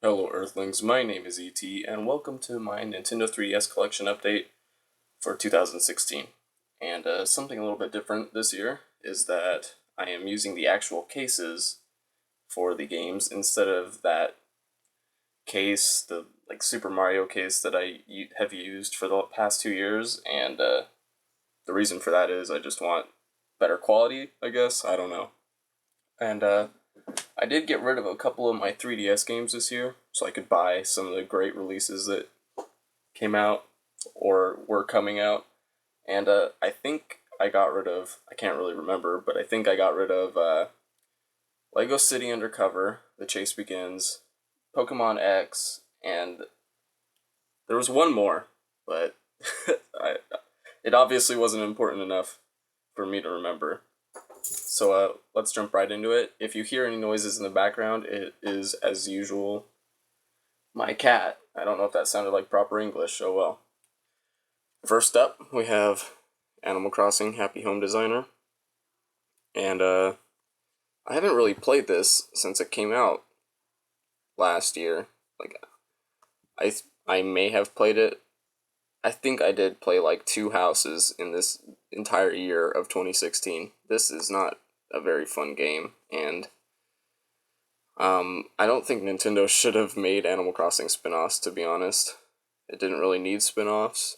Hello Earthlings, my name is ET, and welcome to my Nintendo 3DS collection update for 2016. And something a little bit different this year is that I am using the actual cases for the games instead of that case, the Super Mario case that I have used for the past 2 years, and the reason for that is I just want better quality, I guess, I don't know. And I did get rid of a couple of my 3DS games this year, so I could buy some of the great releases that came out or were coming out. And I think I got rid of, I can't really remember, but I think I got rid of Lego City Undercover, The Chase Begins, Pokemon X, and there was one more, but I, it obviously wasn't important enough for me to remember. So let's jump right into it. If you hear any noises in the background, it is, as usual, my cat. I don't know if that sounded like proper English, oh well. First up, we have Animal Crossing Happy Home Designer. And I haven't really played this since it came out last year. Like, I, I may have played it. I think I did play like 2 houses in this entire year of 2016. This is not a very fun game, and I don't think Nintendo should have made Animal Crossing spin-offs, to be honest. It didn't really need spin-offs.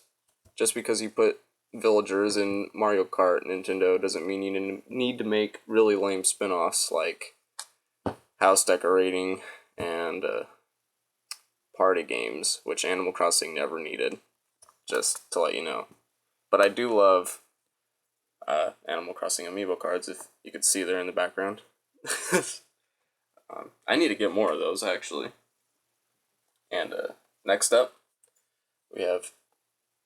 Just because you put villagers in Mario Kart, Nintendo, doesn't mean you need to make really lame spin-offs like house decorating and party games, which Animal Crossing never needed, just to let you know. But I do love Animal Crossing amiibo cards, if you could see there in the background. I need to get more of those, actually. And next up, we have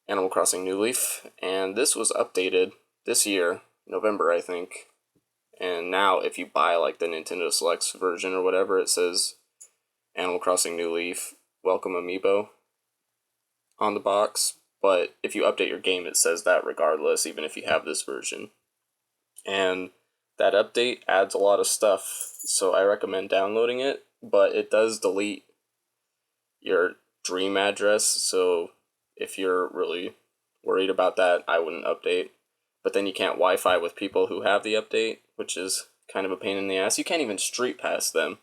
Animal Crossing New Leaf, and this was updated this year, November, I think. And now, if you buy like the Nintendo Selects version or whatever, it says Animal Crossing New Leaf, Welcome Amiibo on the box. But if you update your game, it says that regardless, even if you have this version. And that update adds a lot of stuff, so I recommend downloading it, but it does delete your dream address, so if you're really worried about that, I wouldn't update. But then you can't Wi-Fi with people who have the update, which is kind of a pain in the ass. You can't even street pass them.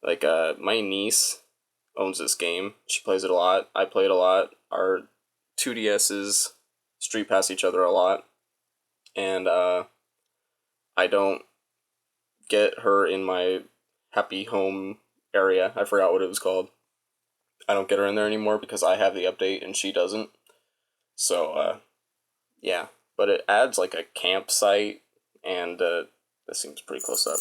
Like, my niece owns this game. She plays it a lot. I play it a lot. Our 2DSs street pass each other a lot. And, I don't get her in my happy home area. I forgot what it was called. I don't get her in there anymore because I have the update and she doesn't. So, yeah. But it adds like a campsite, and this seems pretty close up.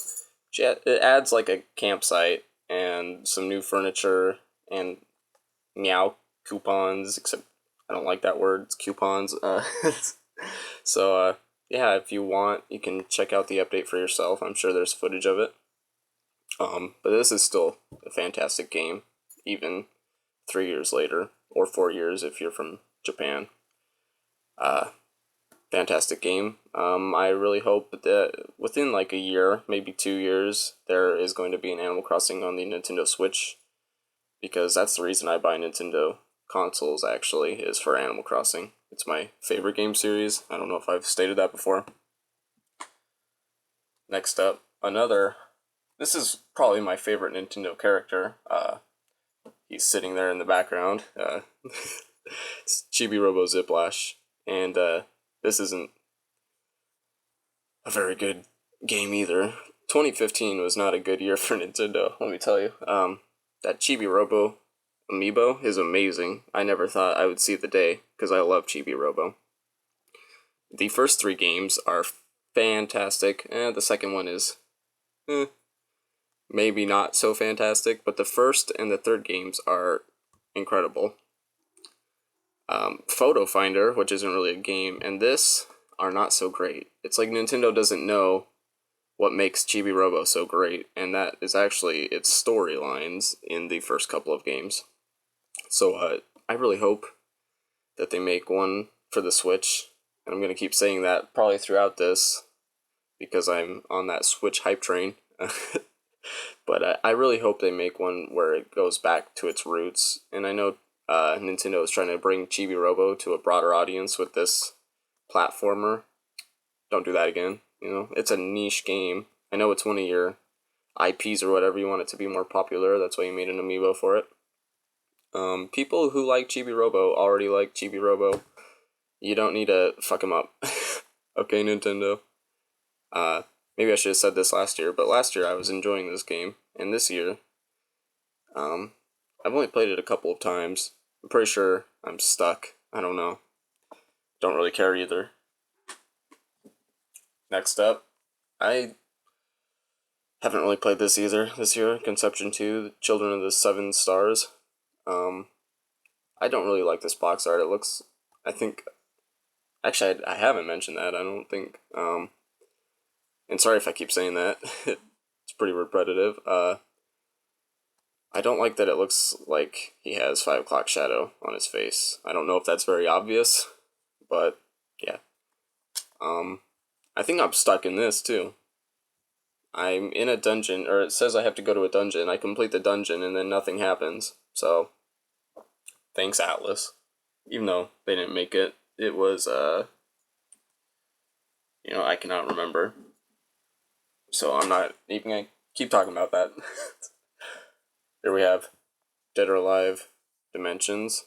It adds like a campsite and some new furniture and meow coupons, except I don't like that word, it's coupons. So, yeah, if you want, you can check out the update for yourself. I'm sure there's footage of it. But this is still a fantastic game, even 3 years later, or 4 years if you're from Japan. Uh, Fantastic game. I really hope that within like a year, maybe 2 years, there is going to be an Animal Crossing on the Nintendo Switch, because that's the reason I buy Nintendo consoles, actually, is for Animal Crossing. It's my favorite game series. I don't know if I've stated that before. Next up, this is probably my favorite Nintendo character. He's sitting there in the background. It's Chibi-Robo Ziplash. And this isn't a very good game either. 2015 was not a good year for Nintendo, let me tell you. That Chibi-Robo amiibo is amazing. I never thought I would see the day, because I love Chibi-Robo. The first 3 games are fantastic, and the second one is maybe not so fantastic, but the first and the third games are incredible. Photo Finder, which isn't really a game, and this are not so great. It's like Nintendo doesn't know what makes Chibi-Robo so great, and that is actually its storylines in the first couple of games. So I really hope that they make one for the Switch, and I'm going to keep saying that probably throughout this, because I'm on that Switch hype train. But I really hope they make one where it goes back to its roots. And I know Nintendo is trying to bring Chibi-Robo to a broader audience with this platformer. Don't do that again. You know, it's a niche game. I know it's one of your IPs or whatever. You want it to be more popular. That's why you made an amiibo for it. People who like Chibi-Robo already like Chibi-Robo. You don't need to fuck them up. Okay, Nintendo. Maybe I should have said this last year, but last year I was enjoying this game, and this year, I've only played it a couple of times. I'm pretty sure I'm stuck. I don't know. Don't really care either. Next up, I haven't really played this either this year. Conception 2, Children of the Seven Stars. I don't really like this box art. It looks, I think, actually I haven't mentioned that. I don't think, and sorry if I keep saying that. It's pretty repetitive. I don't like that it looks like he has 5 o'clock shadow on his face. I don't know if that's very obvious, but yeah. I think I'm stuck in this too. I'm in a dungeon, or it says I have to go to a dungeon. I complete the dungeon and then nothing happens. So, thanks Atlas. Even though they didn't make it, it was, I cannot remember. So I'm not even gonna keep talking about that. Here we have Dead or Alive Dimensions.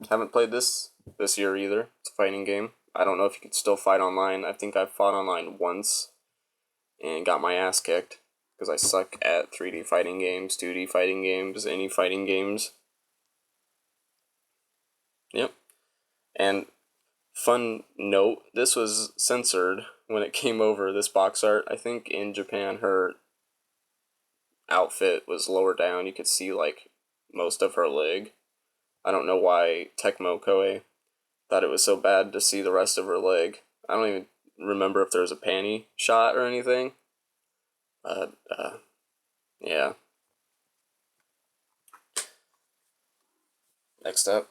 Haven't played this year either. It's a fighting game. I don't know if you could still fight online. I think I fought online once and got my ass kicked because I suck at 3D fighting games, 2D fighting games, any fighting games. Yep. And fun note, this was censored when it came over, this box art. I think in Japan her outfit was lower down. You could see like most of her leg. I don't know why Tecmo Koei thought it was so bad to see the rest of her leg. I don't even remember if there was a panty shot or anything. But, yeah. Next up,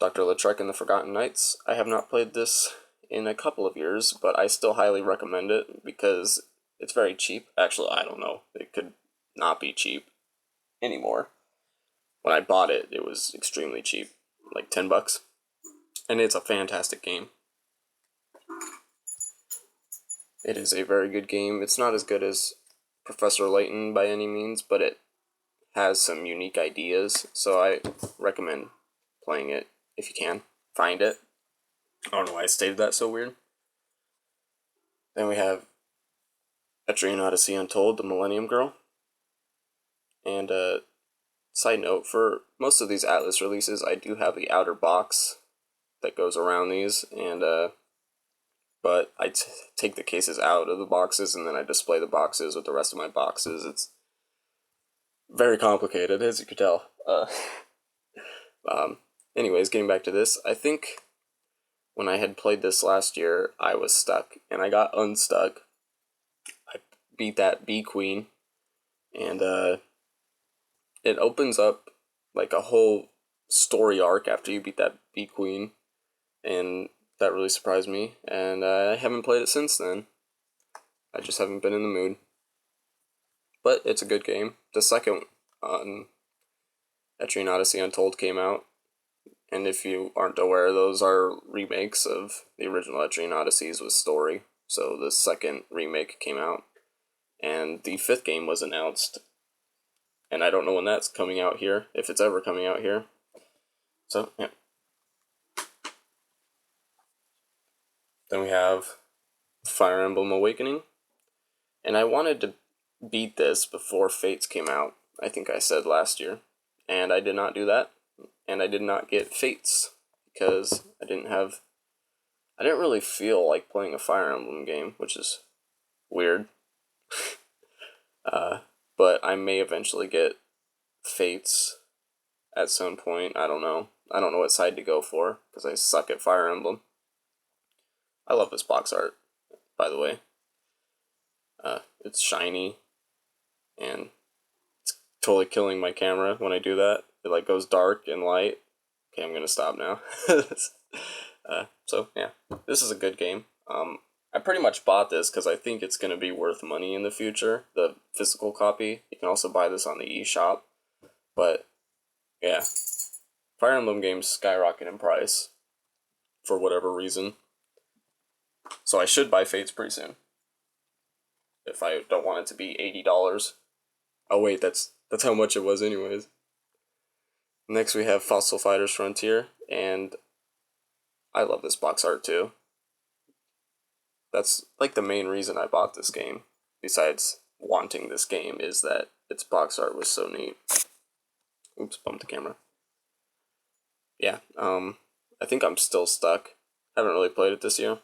Dr. LeTrek and the Forgotten Knights. I have not played this in a couple of years, but I still highly recommend it because it's very cheap. Actually, I don't know. It could not be cheap anymore. When I bought it, it was extremely cheap, like $10. And it's a fantastic game. It is a very good game. It's not as good as Professor Layton by any means, but it has some unique ideas, so I recommend playing it if you can. Find it. I don't know why I stated that so weird. Then we have Etrian Odyssey Untold, the Millennium Girl. And side note, for most of these Atlas releases, I do have the outer box that goes around these, and but I take the cases out of the boxes and then I display the boxes with the rest of my boxes. It's very complicated, as you could tell. Anyways, getting back to this, I think when I had played this last year, I was stuck, and I got unstuck. I beat that Bee Queen, and it opens up like a whole story arc after you beat that Bee Queen, and that really surprised me, and I haven't played it since then. I just haven't been in the mood. But it's a good game. The second Etrian Odyssey Untold came out, and if you aren't aware, those are remakes of the original Etrian Odysseys with story. So the second remake came out, and the 5th game was announced, and I don't know when that's coming out here, if it's ever coming out here. So, yeah. Then we have Fire Emblem Awakening, and I wanted to beat this before Fates came out, I think I said last year, and I did not do that, and I did not get Fates, because I didn't really feel like playing a Fire Emblem game, which is weird. But I may eventually get Fates at some point. I don't know. I don't know what side to go for, because I suck at Fire Emblem. I love this box art, by the way. It's shiny, and it's totally killing my camera when I do that. It like goes dark and light. Okay, I'm gonna stop now. So yeah, this is a good game. I pretty much bought this because I think it's going to be worth money in the future, the physical copy. You can also buy this on the eShop. But, yeah. Fire Emblem games skyrocket in price. For whatever reason. So I should buy Fates pretty soon. If I don't want it to be $80. Oh wait, that's how much it was anyways. Next we have Fossil Fighters Frontier, and I love this box art too. That's like the main reason I bought this game, besides wanting this game, is that its box art was so neat. Oops, bumped the camera. Yeah, I think I'm still stuck. Haven't really played it this year.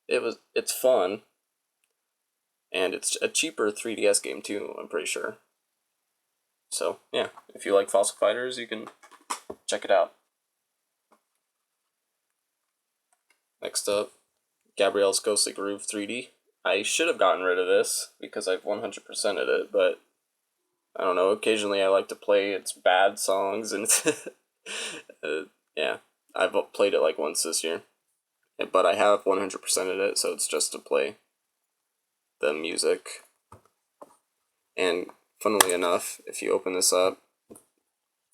It's fun, and it's a cheaper 3DS game too, I'm pretty sure. So, yeah, if you like Fossil Fighters, you can check it out. Next up, Gabrielle's Ghostly Groove 3D. I should have gotten rid of this because I've 100%ed it, but I don't know, occasionally I like to play its bad songs, and yeah, I've played it like once this year. But I have 100%ed it, so it's just to play the music. And funnily enough, if you open this up,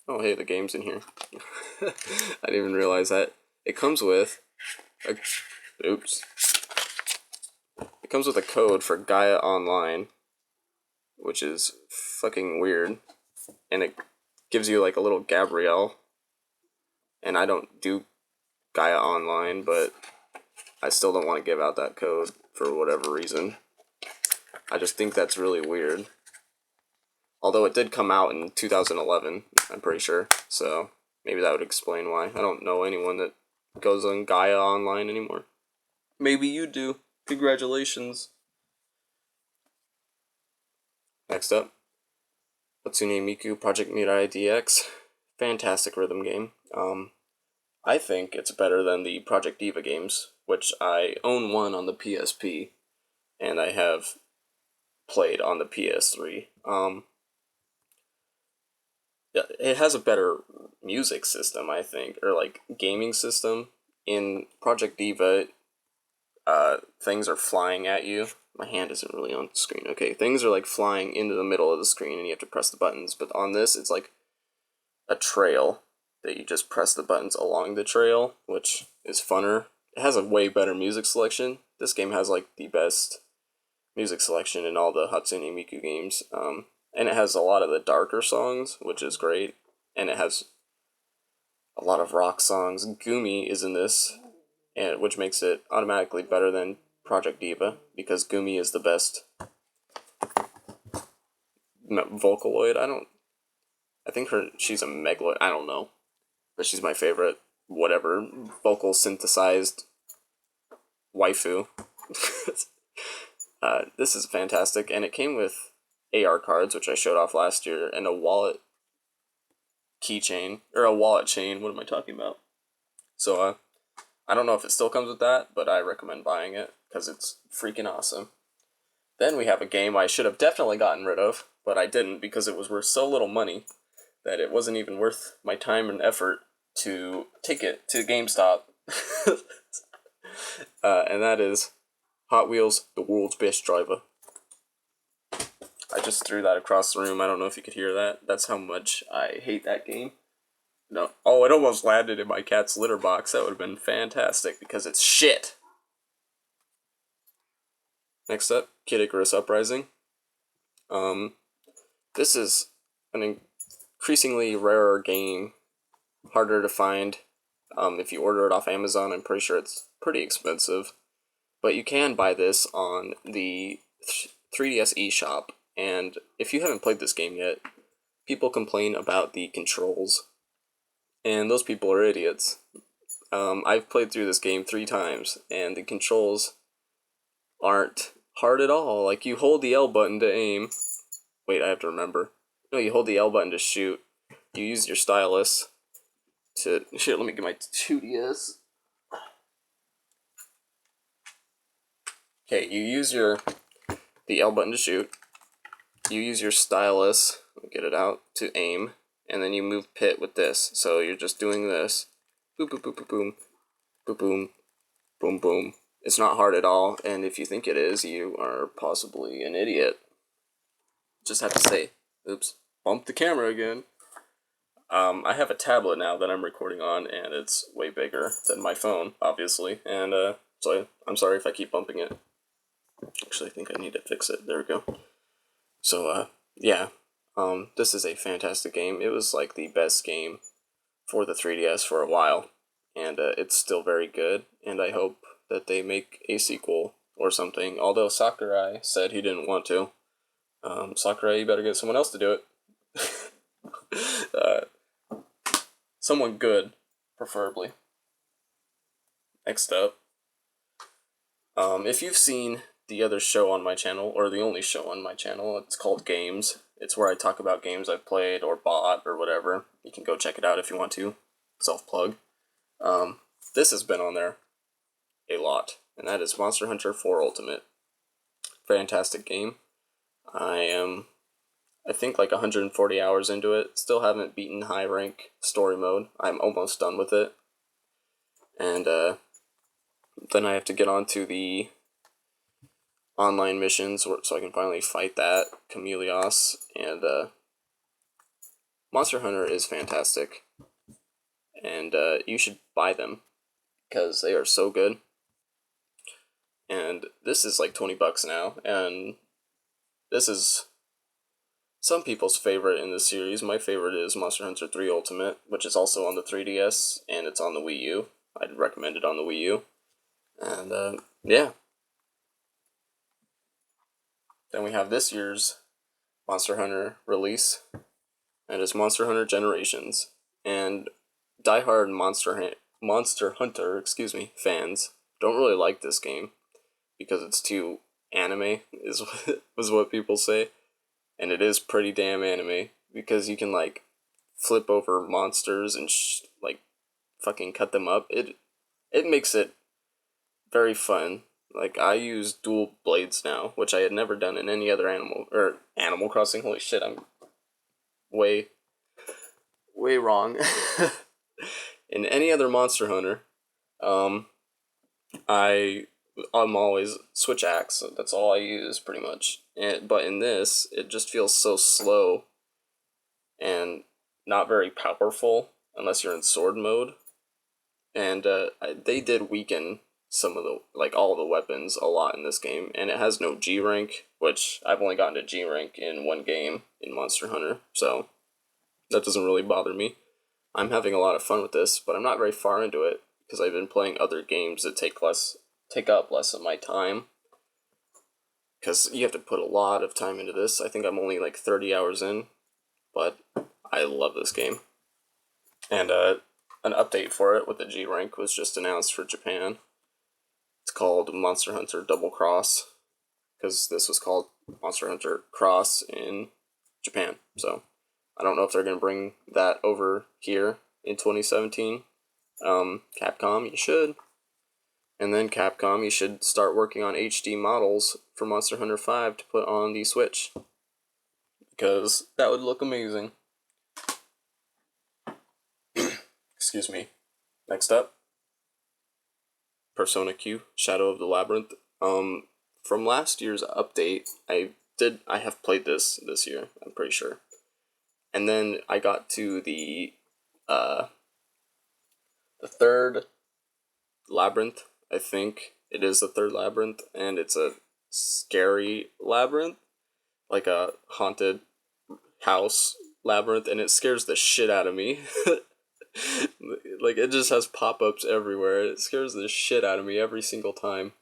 oh hey, the game's in here. I didn't even realize that. It comes with a, oops. It comes with a code for Gaia Online, which is fucking weird. And it gives you like a little Gabrielle. And I don't do Gaia Online, but I still don't want to give out that code for whatever reason. I just think that's really weird. Although it did come out in 2011, I'm pretty sure, so maybe that would explain why. I don't know anyone that goes on Gaia Online anymore. Maybe you do. Congratulations. Next up, Hatsune Miku Project Mirai DX. Fantastic rhythm game. I think it's better than the Project Diva games, which I own one on the PSP, and I have played on the PS3. It has a better music system, I think, or like gaming system. In Project Diva, things are flying at you. My hand isn't really on the screen. Okay, things are like flying into the middle of the screen and you have to press the buttons. But on this, it's like a trail that you just press the buttons along the trail, which is funner. It has a way better music selection. This game has like the best music selection in all the Hatsune Miku games. And it has a lot of the darker songs, which is great. And it has a lot of rock songs. Gumi is in this, and which makes it automatically better than Project Diva, because Gumi is the best Vocaloid. I think she's a Megaloid. I don't know. But she's my favorite, whatever, vocal synthesized waifu. This is fantastic, and it came with AR cards, which I showed off last year, and a wallet keychain, or a wallet chain, what am I talking about? So, I don't know if it still comes with that, but I recommend buying it, because it's freaking awesome. Then we have a game I should have definitely gotten rid of, but I didn't, because it was worth so little money that it wasn't even worth my time and effort to take it to GameStop. And that is Hot Wheels, the world's best driver. I just threw that across the room. I don't know if you could hear that. That's how much I hate that game. No. Oh, it almost landed in my cat's litter box. That would have been fantastic, because it's shit. Next up, Kid Icarus Uprising. This is an increasingly rarer game, harder to find. If you order it off Amazon, I'm pretty sure it's pretty expensive. But you can buy this on the 3DS eShop, and if you haven't played this game yet, people complain about the controls, and those people are idiots. I've played through this game 3 times, and the controls aren't hard at all. Like, you hold the L button to aim. Wait, I have to remember. No, you hold the L button to shoot. You use your stylus to... Shit, let me get my 2DS. Okay, you use the L button to shoot. You use your stylus, let me get it out, to aim. And then you move pit with this. So you're just doing this. Boop, boop, boop, boop, boom. Boop, boom. Boom, boom. It's not hard at all, and if you think it is, you are possibly an idiot. Just have to say, oops, bump the camera again. I have a tablet now that I'm recording on, and it's way bigger than my phone, obviously, and so I'm sorry if I keep bumping it. Actually, I think I need to fix it. There we go. So, yeah, this is a fantastic game. It was like the best game for the 3DS for a while, and it's still very good, and I hope that they make a sequel or something, although Sakurai said he didn't want to. Sakurai, you better get someone else to do it. Someone good, preferably. Next up, if you've seen the other show on my channel, or the only show on my channel, it's called Games. It's where I talk about games I've played or bought or whatever. You can go check it out if you want to. Self-plug. This has been on there a lot, and that is Monster Hunter 4 Ultimate. Fantastic game. I think like 140 hours into it. Still haven't beaten high rank story mode. I'm almost done with it. And then I have to get on to the online missions so I can finally fight that Chameleos. And Monster Hunter is fantastic. And you should buy them because they are so good. And this is like 20 bucks now. And this is some people's favorite in the series. My favorite is Monster Hunter 3 Ultimate, which is also on the 3DS, and it's on the Wii U. I'd recommend it on the Wii U. And, yeah. Then we have this year's Monster Hunter release, and it's Monster Hunter Generations. And diehard Monster Hunter, fans don't really like this game because it's too anime, was what people say. And it is pretty damn anime, because you can, like, flip over monsters and, like, fucking cut them up. It makes it very fun. Like, I use dual blades now, which I had never done in any other Animal Crossing. Holy shit, I'm way wrong. In any other Monster Hunter, I'm always switch axe. So that's all I use pretty much. But in this, it just feels so slow and not very powerful unless you're in sword mode. And they did weaken some of the, like, all the weapons a lot in this game, and it has no G rank, which I've only gotten to G rank in one game in Monster Hunter, so that doesn't really bother me. I'm having a lot of fun with this, but I'm not very far into it because I've been playing other games that take up less of my time. Because you have to put a lot of time into this. I think I'm only like 30 hours in, but I love this game. And an update for it with the G rank was just announced for Japan. It's called Monster Hunter Double Cross, because this was called Monster Hunter Cross in Japan. So I don't know if they're going to bring that over here in 2017. Capcom, you should. And then Capcom, you should start working on HD models for Monster Hunter 5 to put on the Switch, because that would look amazing. Excuse me. Next up, Persona Q, Shadow of the Labyrinth. From last year's update, I have played this year, I'm pretty sure. And then I got to the third labyrinth, I think. It is the third labyrinth, and it's a scary labyrinth, like a haunted house labyrinth, and it scares the shit out of me. Like, it just has pop-ups everywhere. It scares the shit out of me every single time.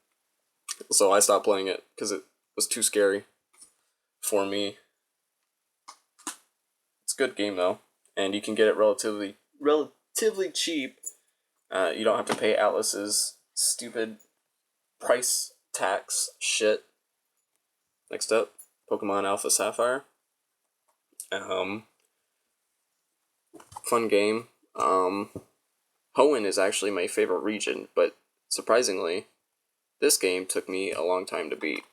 So I stopped playing it because it was too scary for me. It's a good game though, and you can get it relatively cheap. You don't have to pay Atlas's stupid price tax shit. Next up, Pokemon Alpha Sapphire. Fun game. Hoenn is actually my favorite region, but surprisingly, this game took me a long time to beat.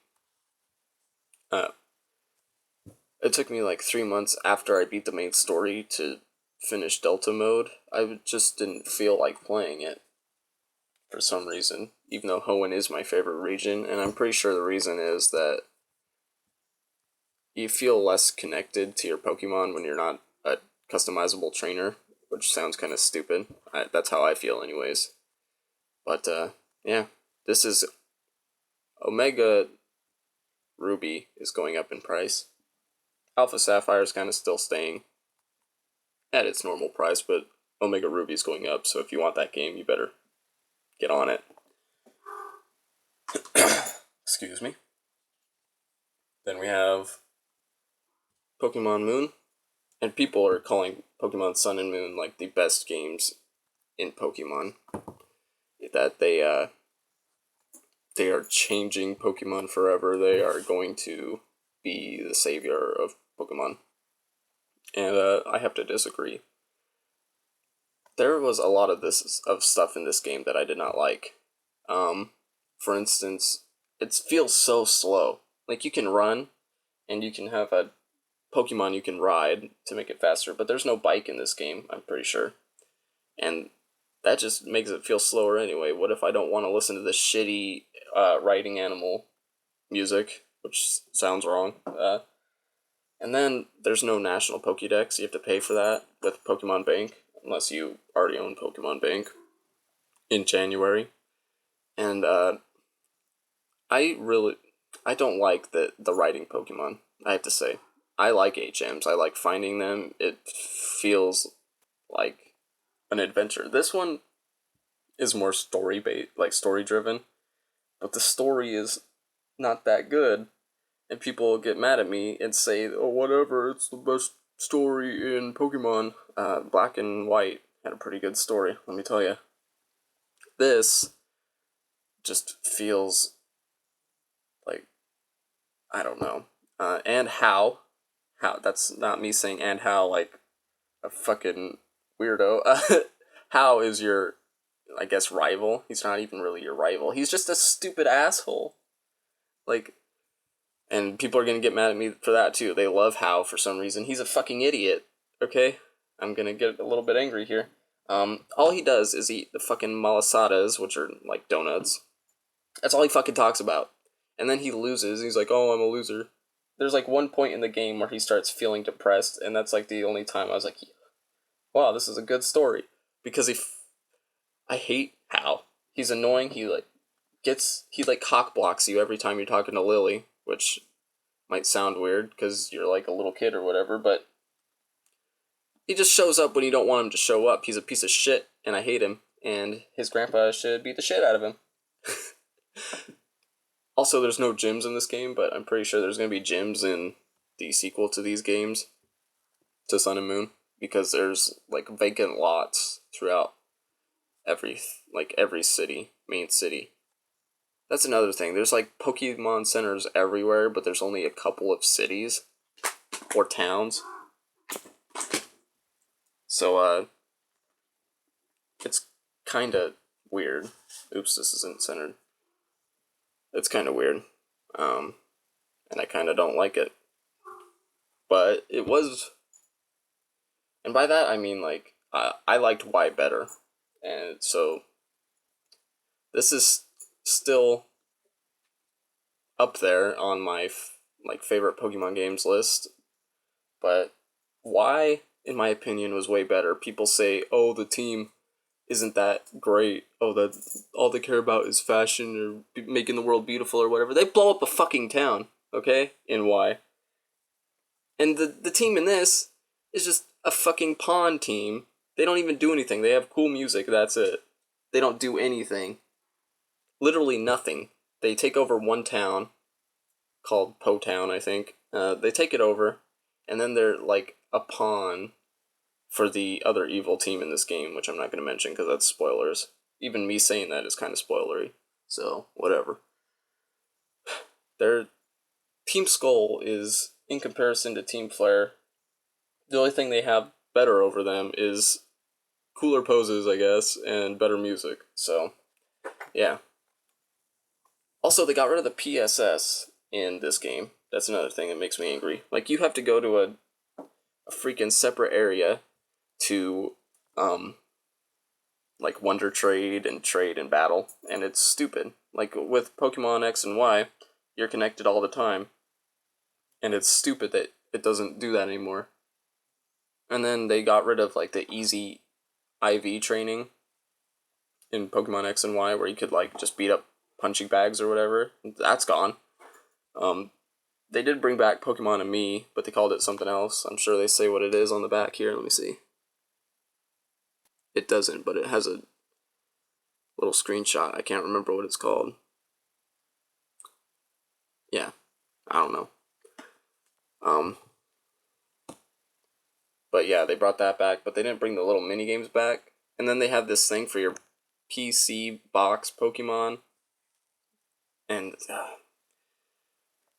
It took me like 3 months after I beat the main story to finish Delta mode. I just didn't feel like playing it. for some reason, even though Hoenn is my favorite region, and I'm pretty sure the reason is that you feel less connected to your Pokemon when you're not a customizable trainer, which sounds kind of stupid. That's how I feel anyways. But, yeah, this is Omega Ruby is going up in price. Alpha Sapphire is kind of still staying at its normal price, but Omega Ruby is going up, so if you want that game, you better get on it. Excuse me. Then we have Pokemon Moon, and people are calling Pokemon Sun and Moon like the best games in Pokemon. That they are changing Pokemon forever. They are going to be the savior of Pokemon. And I have to disagree. There was a lot of stuff in this game that I did not like. For instance, it feels so slow. Like, you can run, and you can have a Pokemon you can ride to make it faster, but there's no bike in this game, I'm pretty sure. And that just makes it feel slower anyway. What if I don't want to listen to the shitty riding animal music, which sounds wrong. And then there's no national Pokédex. You have to pay for that with Pokemon Bank, unless you already own Pokemon Bank in January. And I don't like the riding Pokemon, I have to say. I like HMs. I like finding them. It feels like an adventure. This one is more story-based, like story-driven, but the story is not that good. And people get mad at me and say, oh, whatever, it's the best story in Pokemon. Black and White had a pretty good story, let me tell you. This just feels like, I don't know. And how, that's not me saying and how like a fucking weirdo. How is your, I guess, rival? He's not even really your rival. He's just a stupid asshole. Like, and people are gonna get mad at me for that too. They love How for some reason. He's a fucking idiot. Okay? I'm gonna get a little bit angry here. All he does is eat the fucking malasadas, which are like donuts. That's all he fucking talks about. And then he loses. He's like, oh, I'm a loser. There's like one point in the game where he starts feeling depressed, and that's like the only time I was like, wow, this is a good story. Because I hate How. He's annoying. He cock blocks you every time you're talking to Lily, which might sound weird because you're like a little kid or whatever, but he just shows up when you don't want him to show up. He's a piece of shit, and I hate him, and his grandpa should beat the shit out of him. Also, there's no gyms in this game, but I'm pretty sure there's going to be gyms in the sequel to these games, to Sun and Moon, because there's like vacant lots throughout every city, main city. That's another thing. There's like Pokemon centers everywhere, but there's only a couple of cities or towns. So, it's kind of weird. Oops, this isn't centered. It's kind of weird. And I kind of don't like it. But it was... And by that, I mean, like, I liked Y better. And so, this is still up there on my, favorite Pokemon games list. But Y, in my opinion, was way better. People say, oh, the team isn't that great. Oh, that all they care about is fashion or making the world beautiful or whatever. They blow up a fucking town, okay, in Y. And the team in this is just a fucking pawn team. They don't even do anything. They have cool music, that's it. They don't do anything. Literally nothing. They take over one town, called Po Town, I think. They take it over, and then they're like a pawn for the other evil team in this game, which I'm not going to mention because that's spoilers. Even me saying that is kind of spoilery. So, whatever. Their Team Skull is, in comparison to Team Flare, the only thing they have better over them is cooler poses, I guess, and better music. So, yeah. Also, they got rid of the PSS in this game. That's another thing that makes me angry. Like, you have to go to a freaking separate area to like Wonder Trade and Battle, and it's stupid. Like with Pokemon X and Y, you're connected all the time, and it's stupid that it doesn't do that anymore. And then they got rid of like the easy IV training in Pokemon X and Y, where you could like just beat up punching bags or whatever. That's gone. Um, they did bring back Pokemon and Me, but they called it something else. I'm sure they say what it is on the back here. Let me see. It doesn't, but it has a little screenshot. I can't remember what it's called. Yeah, I don't know. But yeah, they brought that back, but they didn't bring the little mini games back. And then they have this thing for your PC box Pokemon, and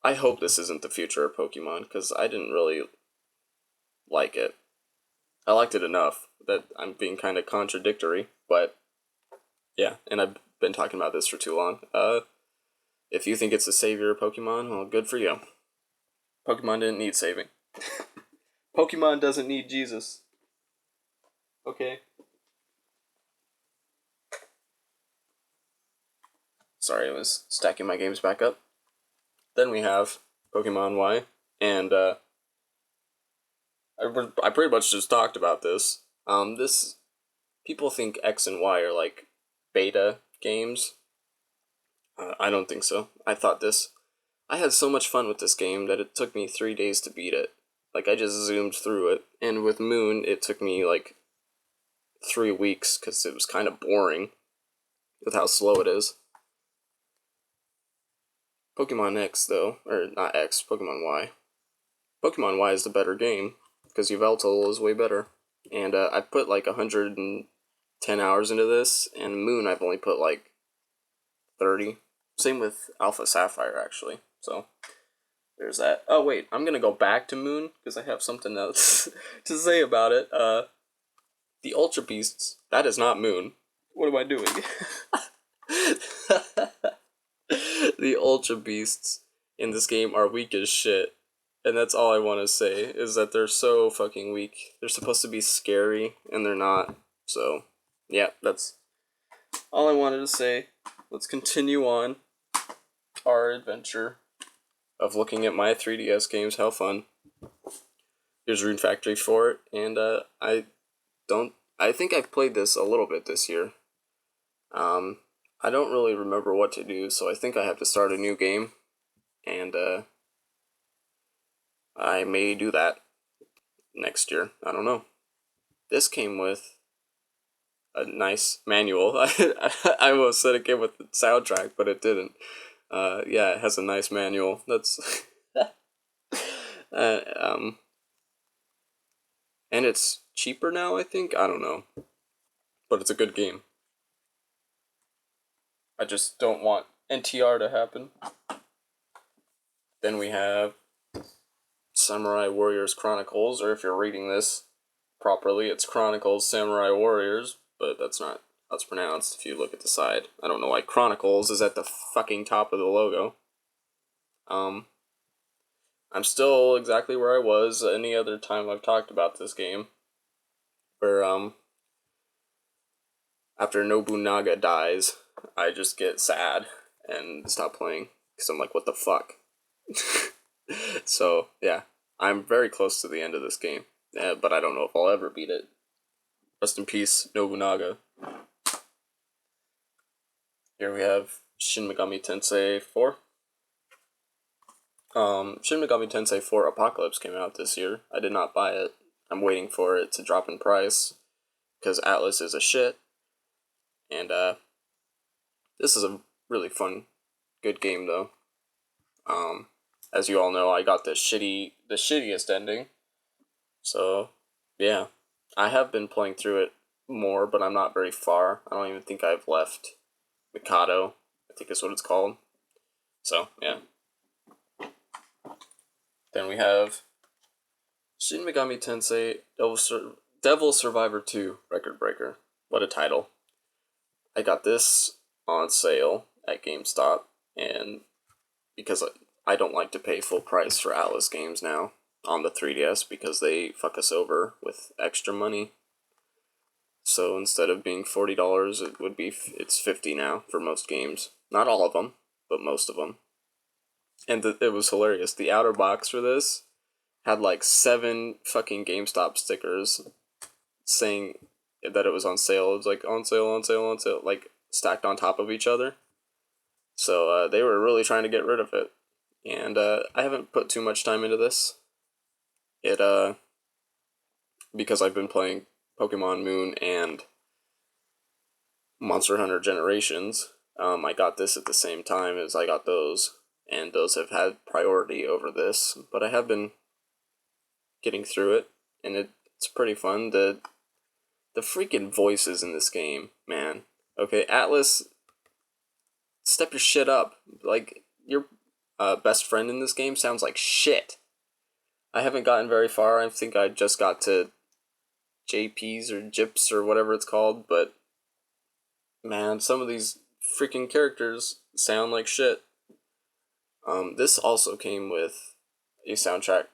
I hope this isn't the future of Pokemon, because I didn't really like it. I liked it enough that I'm being kind of contradictory, but yeah, and I've been talking about this for too long. If you think it's the savior of Pokemon, well, good for you. Pokemon didn't need saving. Pokemon doesn't need Jesus. Okay. Sorry, I was stacking my games back up. Then we have Pokemon Y, and I pretty much just talked about this. This people think X and Y are like beta games. I don't think so. I had so much fun with this game that it took me 3 days to beat it. Like I just zoomed through it, and with Moon, it took me like 3 weeks because it was kind of boring with how slow it is. Pokemon X though, or not X, Pokemon Y. Pokemon Y is the better game because Yveltal is way better. And I put like 110 hours into this, and Moon I've only put like 30. Same with Alpha Sapphire actually. So there's that. Oh wait, I'm gonna go back to Moon because I have something else to say about it. The Ultra Beasts. That is not Moon. What am I doing? The Ultra Beasts in this game are weak as shit. And that's all I want to say, is that they're so fucking weak. They're supposed to be scary, and they're not. So, yeah, that's all I wanted to say. Let's continue on our adventure of looking at my 3DS games. How fun. Here's Rune Factory 4, and I think I've played this a little bit this year. I don't really remember what to do, so I think I have to start a new game, and I may do that next year. I don't know. This came with a nice manual. I almost said it came with the soundtrack, but it didn't. Yeah, it has a nice manual. That's uh, um, and it's cheaper now, I think. I don't know, but it's a good game. I just don't want NTR to happen. Then we have Samurai Warriors Chronicles, or if you're reading this properly, it's Chronicles Samurai Warriors, but that's not how it's pronounced if you look at the side. I don't know why Chronicles is at the fucking top of the logo. I'm still exactly where I was any other time I've talked about this game, where after Nobunaga dies, I just get sad and stop playing because I'm like, what the fuck? So yeah, I'm very close to the end of this game, but I don't know if I'll ever beat it. Rest in peace, Nobunaga. Here we have Shin Megami Tensei 4. Shin Megami Tensei 4 Apocalypse came out this year. I did not buy it. I'm waiting for it to drop in price because Atlas is a shit. And this is a really fun, good game though. As you all know, I got the shittiest ending. So yeah, I have been playing through it more, but I'm not very far. I don't even think I've left Mikado, I think is what it's called. So yeah. Then we have Shin Megami Tensei Devil Survivor 2 Record Breaker. What a title. I got this on sale at GameStop, and because I don't like to pay full price for Atlas games now on the 3DS because they fuck us over with extra money. So instead of being $40, it's 50 now for most games. Not all of them, but most of them. And it was hilarious. The outer box for this had like 7 fucking GameStop stickers saying that it was on sale. It was like on sale, on sale, on sale, like stacked on top of each other. So they were really trying to get rid of it. And I haven't put too much time into this. It because I've been playing Pokemon Moon and Monster Hunter Generations. I got this at the same time as I got those, and those have had priority over this. But I have been getting through it, and it's pretty fun. The freaking voices in this game, man. Okay, Atlas, step your shit up. Like, your best friend in this game sounds like shit. I haven't gotten very far. I think I just got to JPs or Jips or whatever it's called, but man, some of these freaking characters sound like shit. This also came with a soundtrack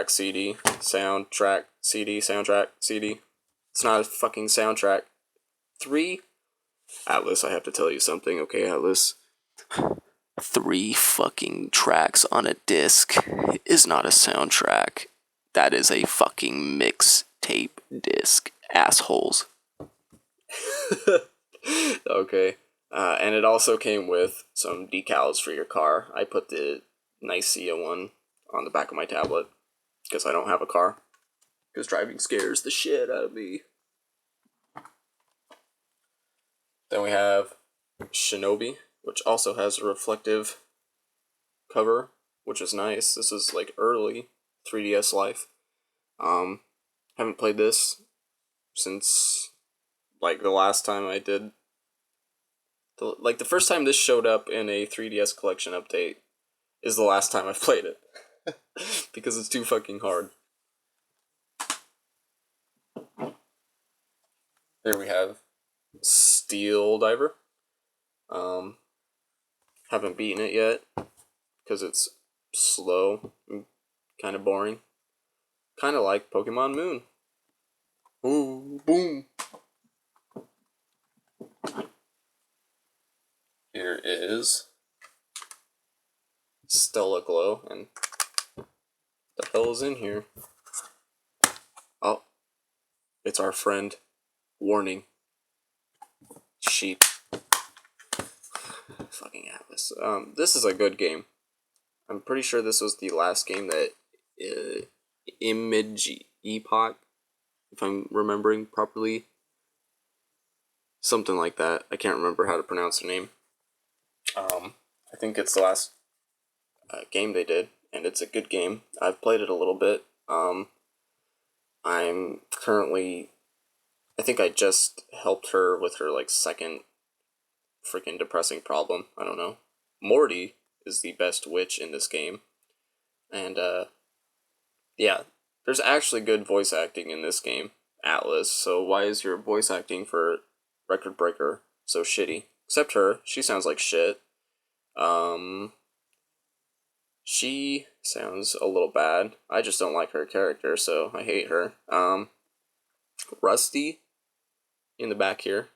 CD. It's not a fucking soundtrack. 3? Atlas, I have to tell you something, okay, Atlas? 3 fucking tracks on a disc is not a soundtrack. That is a fucking mixtape disc, assholes. Okay. And it also came with some decals for your car. I put the Nicaea one on the back of my tablet because I don't have a car. Because driving scares the shit out of me. Then we have Shinobi, which also has a reflective cover, which is nice. This is like early 3DS life. Haven't played this since like the last time I did. The first time this showed up in a 3DS collection update is the last time I've played it. Because it's too fucking hard. Here we have Steel Diver. Haven't beaten it yet because it's slow and kind of boring. Kind of like Pokemon Moon. Ooh, boom. Here is Stella Glow, and the hell is in here? Oh, it's our friend. Warning. Sheep. Fucking Atlas. This is a good game. I'm pretty sure this was the last game that Epoch, if I'm remembering properly. Something like that. I can't remember how to pronounce the name. I think it's the last game they did, and it's a good game. I've played it a little bit. I'm currently... I think I just helped her with her, like, second freaking depressing problem. I don't know. Morty is the best witch in this game. And, yeah. There's actually good voice acting in this game, Atlas, so why is your voice acting for Record Breaker so shitty? Except her. She sounds like shit. She sounds a little bad. I just don't like her character, so I hate her. Rusty, in the back here,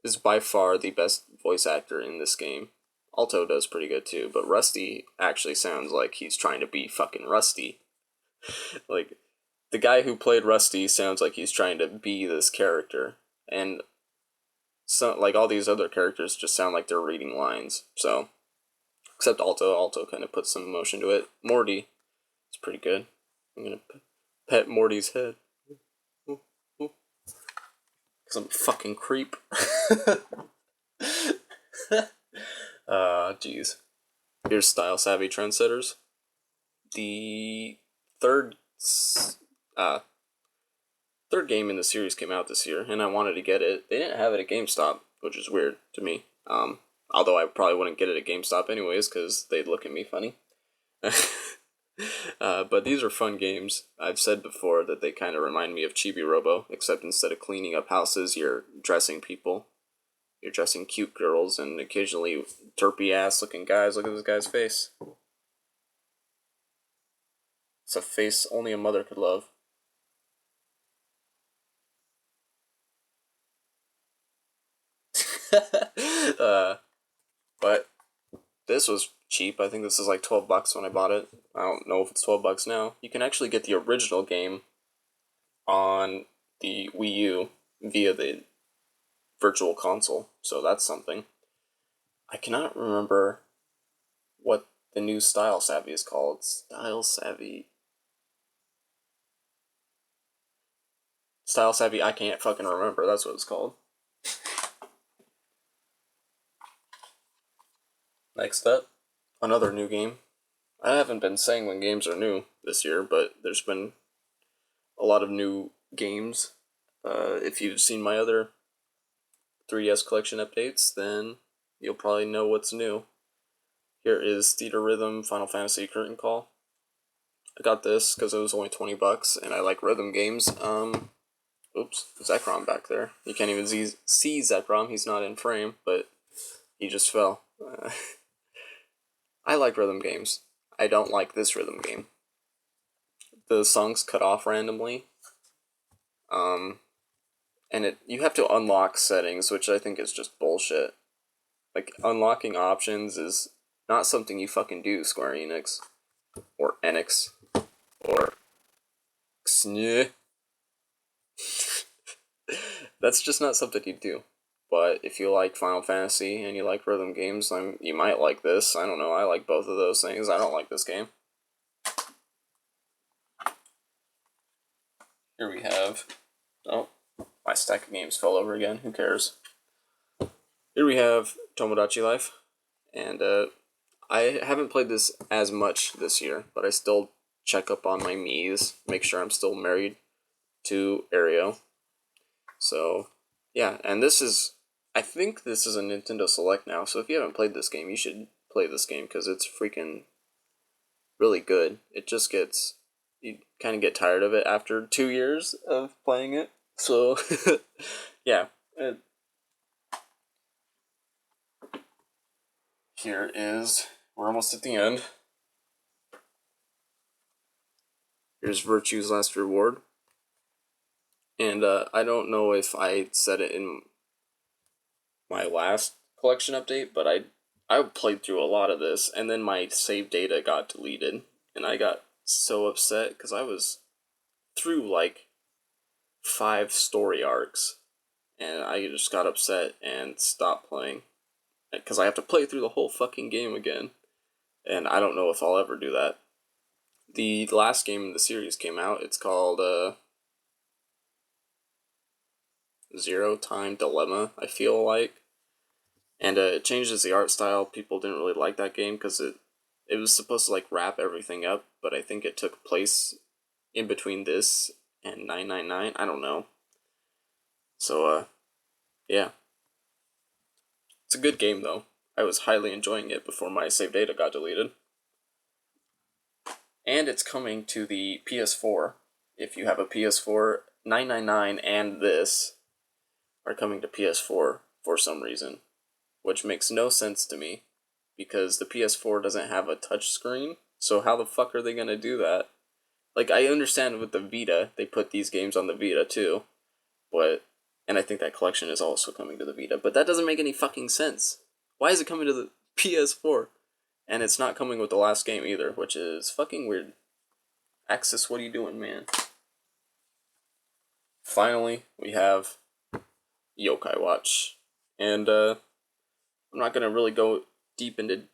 is by far the best voice actor in this game. Alto does pretty good too, but Rusty actually sounds like he's trying to be fucking Rusty. Like, the guy who played Rusty sounds like he's trying to be this character. And so, like, all these other characters just sound like they're reading lines, so... Except Alto kind of puts some emotion to it. Morty is pretty good. I'm gonna pet Morty's head. Because I'm a fucking creep. Jeez. Here's Style Savvy Trendsetters. The third game in the series came out this year, and I wanted to get it. They didn't have it at GameStop, which is weird to me. Although I probably wouldn't get it at GameStop anyways, because they'd look at me funny. But these are fun games. I've said before that they kind of remind me of Chibi-Robo, except instead of cleaning up houses, you're dressing people. You're dressing cute girls and occasionally derpy-ass looking guys. Look at this guy's face. It's a face only a mother could love. this was cheap. I think this is like $12 when I bought it. I don't know if it's $12 now. You can actually get the original game on the Wii U via the Virtual Console, so that's something. I cannot remember what the new Style Savvy is called. Style Savvy. Style Savvy, I can't fucking remember. That's what it's called. Next up, another new game. I haven't been saying when games are new this year, but there's been a lot of new games. If you've seen my other 3DS collection updates, then you'll probably know what's new. Here is Theater Rhythm Final Fantasy Curtain Call. I got this because it was only $20, and I like rhythm games. Oops, Zekrom back there. You can't even see Zekrom, he's not in frame, but he just fell. I like rhythm games. I don't like this rhythm game. The songs cut off randomly. And you have to unlock settings, which I think is just bullshit. Like, unlocking options is not something you fucking do, Square Enix. Or Enix. Or Xneh. That's just not something you do. But if you like Final Fantasy and you like rhythm games, then you might like this. I don't know, I like both of those things. I don't like this game. Here we have... Oh, my stack of games fell over again. Who cares? Here we have Tomodachi Life. And I haven't played this as much this year, but I still check up on my Miis, make sure I'm still married to Aereo. So, yeah, and this is... I think this is a Nintendo Select now, so if you haven't played this game, you should play this game, because it's freaking really good. It just gets... You kind of get tired of it after 2 years of playing it. So, yeah. Here is... We're almost at the end. Here's Virtue's Last Reward. And I don't know if I said it in my last collection update, but I played through a lot of this, and then my save data got deleted, and I got so upset because I was through like 5 story arcs, and I just got upset and stopped playing because I have to play through the whole fucking game again, and I don't know if I'll ever do that. The last game in the series came out. It's called Zero Time Dilemma, I feel like. And it changes the art style. People didn't really like that game because it was supposed to like wrap everything up, but I think it took place in between this and 999. I don't know. So, yeah. It's a good game, though. I was highly enjoying it before my save data got deleted. And it's coming to the PS4. If you have a PS4, 999 and this are coming to PS4 for some reason, which makes no sense to me, because the PS4 doesn't have a touchscreen, so how the fuck are they gonna do that? Like, I understand with the Vita, they put these games on the Vita too, but, and I think that collection is also coming to the Vita, but that doesn't make any fucking sense. Why is it coming to the PS4? And it's not coming with the last game either, which is fucking weird. Axis, what are you doing, man? Finally, we have Yokai Watch. And, I'm not gonna really go deep into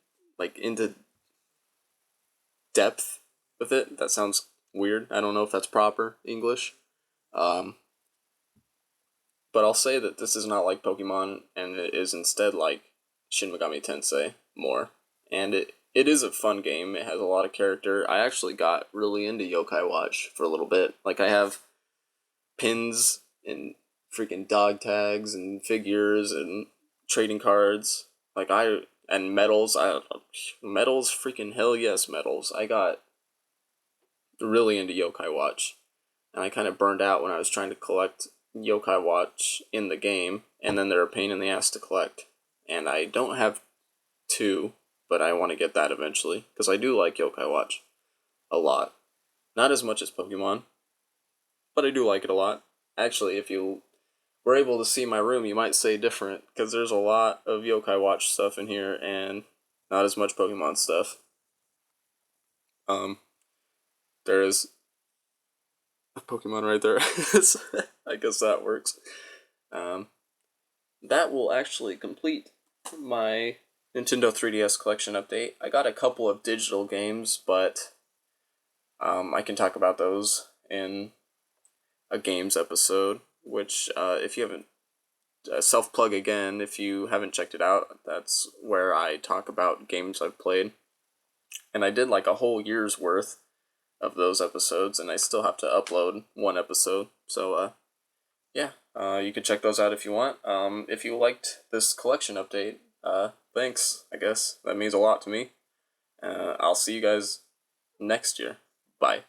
depth with it. That sounds weird. I don't know if that's proper English. But I'll say that this is not like Pokemon, and it is instead like Shin Megami Tensei more. And it is a fun game. It has a lot of character. I actually got really into Yokai Watch for a little bit. Like, I have pins and freaking dog tags and figures and trading cards. Like, and medals. Medals, freaking hell yes, medals. I got really into Yokai Watch. And I kind of burned out when I was trying to collect Yokai Watch in the game, and then they're a pain in the ass to collect. And I don't have 2, but I want to get that eventually, because I do like Yokai Watch a lot. Not as much as Pokemon, but I do like it a lot. Actually, if you were able to see my room, you might say different, because there's a lot of Yokai Watch stuff in here, and not as much Pokemon stuff. There is a Pokemon right there. I guess that works. That will actually complete my Nintendo 3DS collection update. I got a couple of digital games, but I can talk about those in a games episode, which if you haven't, self-plug again, if you haven't checked it out, that's where I talk about games I've played. And I did like a whole year's worth of those episodes, and I still have to upload one episode. So, yeah, you can check those out if you want. If you liked this collection update, thanks, I guess. That means a lot to me. I'll see you guys next year. Bye.